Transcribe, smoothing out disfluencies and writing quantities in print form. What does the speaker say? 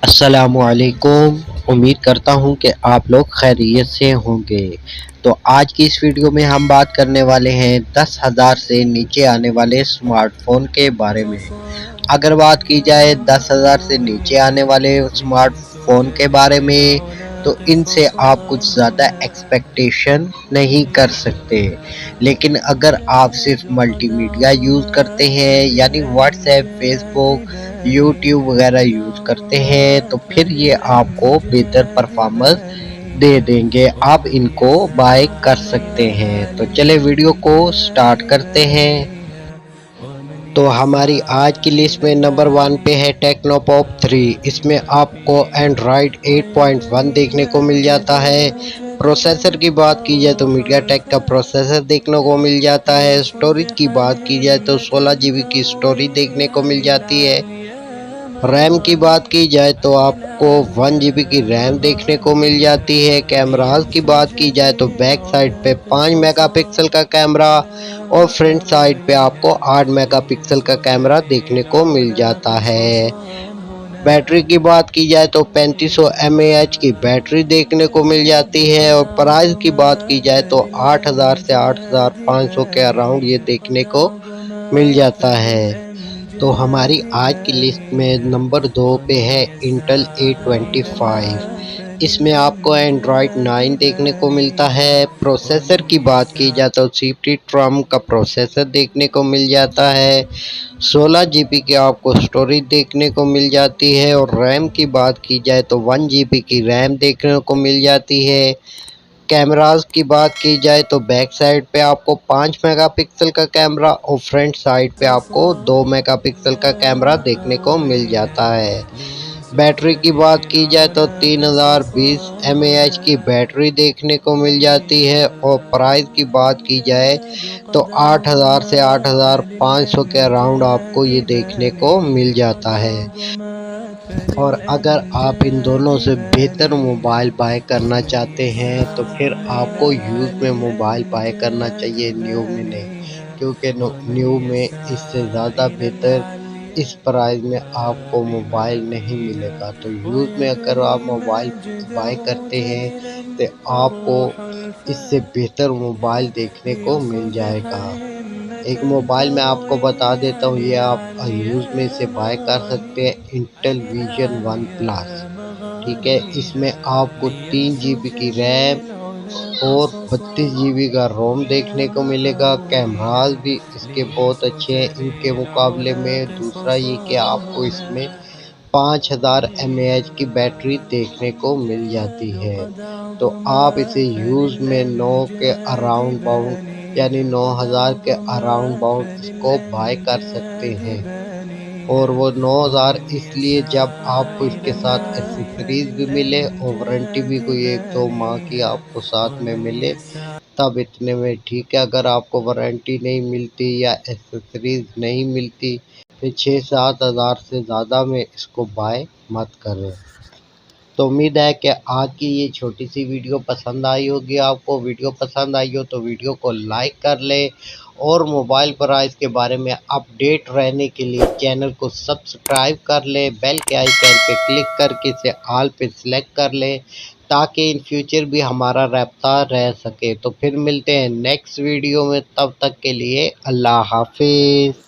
अस्सलामुअलैकुम। उम्मीद करता हूँ कि आप लोग खैरियत से होंगे। तो आज की इस वीडियो में हम बात करने वाले हैं 10,000 से नीचे आने वाले स्मार्टफोन के बारे में। अगर बात की जाए 10,000 से नीचे आने वाले स्मार्टफोन के बारे में, तो इनसे आप कुछ ज़्यादा एक्सपेक्टेशन नहीं कर सकते। लेकिन अगर आप सिर्फ मल्टीमीडिया यूज़ करते हैं, यानी व्हाट्सएप, फेसबुक, यूट्यूब वगैरह यूज़ करते हैं, तो फिर ये आपको बेहतर परफॉर्मेंस दे देंगे। आप इनको बाय कर सकते हैं। तो चले वीडियो को स्टार्ट करते हैं। तो हमारी आज की लिस्ट में नंबर 1 पे है टेक्नोपॉप 3। इसमें आपको एंड्रॉयड 8.1 देखने को मिल जाता है। प्रोसेसर की बात की जाए तो मीडियाटेक का प्रोसेसर देखने को मिल जाता है। स्टोरेज की बात की जाए तो 16 जीबी की स्टोरेज देखने को मिल जाती है। रैम की बात की जाए तो आपको 1 जीबी की रैम देखने को मिल जाती है। कैमरास की बात की जाए तो बैक साइड पे 5 मेगापिक्सल का कैमरा और फ्रंट साइड पे आपको 8 मेगापिक्सल का कैमरा देखने को मिल जाता है। बैटरी की बात की जाए तो 3500 mAh की बैटरी देखने को मिल जाती है और प्राइस की बात की जाए तो 8,000 से 8,500 के अराउंड ये देखने को मिल जाता है। तो हमारी आज की लिस्ट में नंबर 2 पे है इंटेल A25। इसमें आपको एंड्रॉयड 9 देखने को मिलता है। प्रोसेसर की बात की जाए तो Cipri-Trum का प्रोसेसर देखने को मिल जाता है। 16 जीबी की आपको स्टोरेज देखने को मिल जाती है और रैम की बात की जाए तो 1 जीबी की रैम देखने को मिल जाती है। कैमरास की बात की जाए तो बैक साइड पे आपको 5 मेगापिक्सल का कैमरा और फ्रंट साइड पे आपको 2 मेगापिक्सल का कैमरा देखने को मिल जाता है। बैटरी की बात की जाए तो 3020 mAh की बैटरी देखने को मिल जाती है और प्राइस की बात की जाए तो 8,000 से 8,500 के अराउंड आपको ये देखने को मिल जाता है। और अगर आप इन दोनों से बेहतर मोबाइल बाय करना चाहते हैं तो फिर आपको यूज़ में मोबाइल बाय करना चाहिए, न्यू में नहीं, क्योंकि न्यू में इससे ज़्यादा बेहतर इस प्राइस में आपको मोबाइल नहीं मिलेगा। तो यूज़ में अगर आप मोबाइल बाय करते हैं तो आपको इससे बेहतर मोबाइल देखने को मिल जाएगा। एक मोबाइल मैं आपको बता देता हूँ, ये आप यूज़ में से बाय कर सकते हैं, इंटेल विजन वन प्लस। ठीक है, इसमें आपको 3 जीबी की रैम और 32 जीबी का रोम देखने को मिलेगा। कैमरास भी इसके बहुत अच्छे हैं इनके मुकाबले में। दूसरा ये कि आपको इसमें 5000 mAh की बैटरी देखने को मिल जाती है। तो आप इसे यूज़ में 9 के अराउंड बाउंड, यानी 9000 के अराउंड बाउंड इसको बाय कर सकते हैं। और वो 9000 इसलिए जब आपको इसके साथ एसेसरीज भी मिले और वारंटी भी कोई 1-2 माह की आपको साथ में मिले, तब इतने में ठीक है। अगर आपको वारंटी नहीं मिलती या एसेसरीज नहीं मिलती तो 6-7 हज़ार से ज़्यादा में इसको बाय मत करें। तो उम्मीद है कि आज की ये छोटी सी वीडियो पसंद आई होगी आपको। वीडियो पसंद आई हो तो वीडियो को लाइक कर लें और मोबाइल प्राइस के बारे में अपडेट रहने के लिए चैनल को सब्सक्राइब कर लें। बेल के आइकन पे क्लिक करके इसे ऑल पे सिलेक्ट कर लें ताकि इन फ्यूचर भी हमारा रब्ता रह सके। तो फिर मिलते हैं नेक्स्ट वीडियो में, तब तक के लिए अल्लाह हाफिज़।